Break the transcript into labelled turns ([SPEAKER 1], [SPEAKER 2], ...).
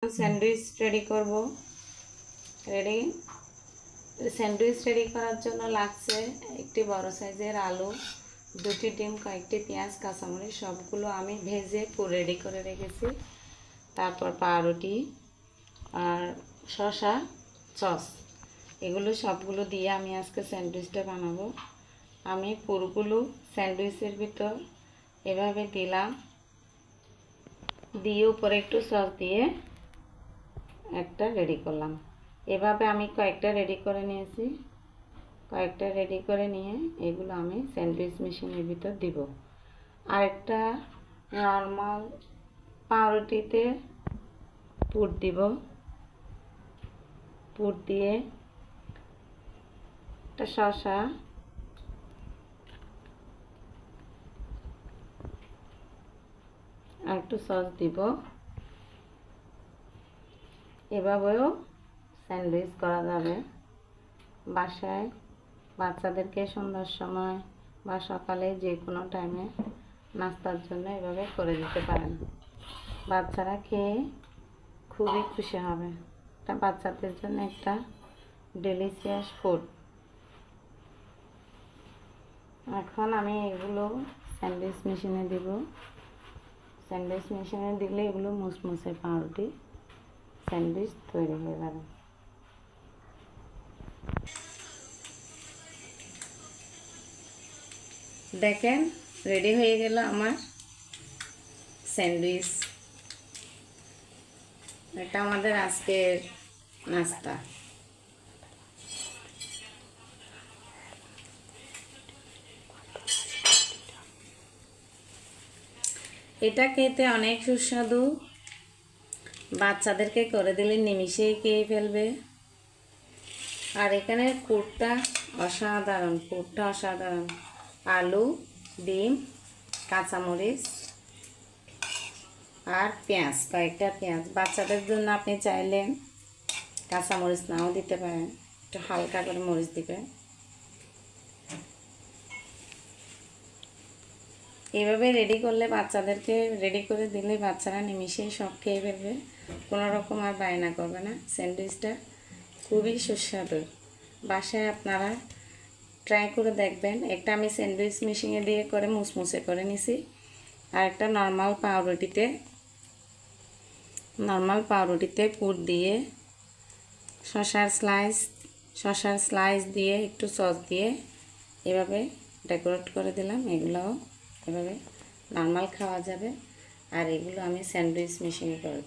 [SPEAKER 1] Sandwich ready করব। Sandwich ready করার জন্য লাগছে একটি বড় সাইজের আলু, 2টি ডিম, কয়েকটি পেঁয়াজ, কাঁচামরিচ, সবগুলো আমি ভেজে পুরো রেডি করে রেখেছি। তারপর পাউরুটি আর শসা, সস, এগুলো সবগুলো দিয়ে আমি আজকে স্যান্ডউইচটা বানাবো। আমি পুরোগুলো স্যান্ডউইচের ভিতর এভাবে দিলাম, দিয়ে উপরে একটু সস দিয়ে একটা রেডি করলাম। এভাবে আমি কয়েকটা রেডি করে নিয়েছি। কয়েকটা রেডি করে নিয়ে এগুলো আমি স্যান্ডউইচ মেশিনের ভিতর দিব। আরেকটা নর্মাল পাউরুটিতে পুর দিব। পুর দিয়ে একটা শসা, আর একটু সস দিব। এভাবেও স্যান্ডউইচ করা যাবে। বাসায় বাচ্চাদেরকে সন্ধ্যার সময় বা সকালে যে কোনো টাইমে নাস্তার জন্য এভাবে করে দিতে পারেন। বাচ্চারা খেয়ে খুবই খুশি হবে। এটা বাচ্চাদের জন্য একটা ডেলিশিয়াস ফুড। এখন আমি এগুলো স্যান্ডউইচ মেশিনে দিব। স্যান্ডউইচ মেশিনে দিলে এগুলো মুসমুসে পাউরুটি স্যান্ডউইচ তৈরি হয়ে যাবে। দেখেন, রেডি হয়ে গেল আমার স্যান্ডউইচ। এটা আমাদের আজকের নাস্তা। এটা খেতে অনেক সুস্বাদু। বাচ্চাদেরকে করে দিলে নিমিষেই খেয়ে ফেলবে। আর এখানে পুরটা অসাধারণ, পুরটা অসাধারণ। আলু, ডিম, কাঁচামরিচ আর পেঁয়াজ, কয়েকটা পেঁয়াজ। বাচ্চাদের জন্য আপনি চাইলে কাঁচামরিচ নাও দিতে পারেন, একটু হালকা করে মরিচ দিবেন। এভাবে রেডি করলে, বাচ্চাদেরকে রেডি করে দিলে বাচ্চারা নিমিষেই সব খেয়ে ফেলবে, কোনো রকম আর বায়না করবে না। স্যান্ডউইচটা খুবই সুস্বাদু। বাসায় আপনারা ট্রাই করে দেখবেন। একটা আমি স্যান্ডউইচ মেশিনে দিয়ে করে মুসমুসে করে নিছি, আর একটা নর্মাল পাউরুটিতে পুর দিয়ে শসার স্লাইস দিয়ে একটু সস দিয়ে এভাবে ডেকোরেট করে দিলাম। এগুলোও এভাবে নর্মাল খাওয়া যাবে। আর এগুলো আমি স্যান্ডউইচ মেশিনে করে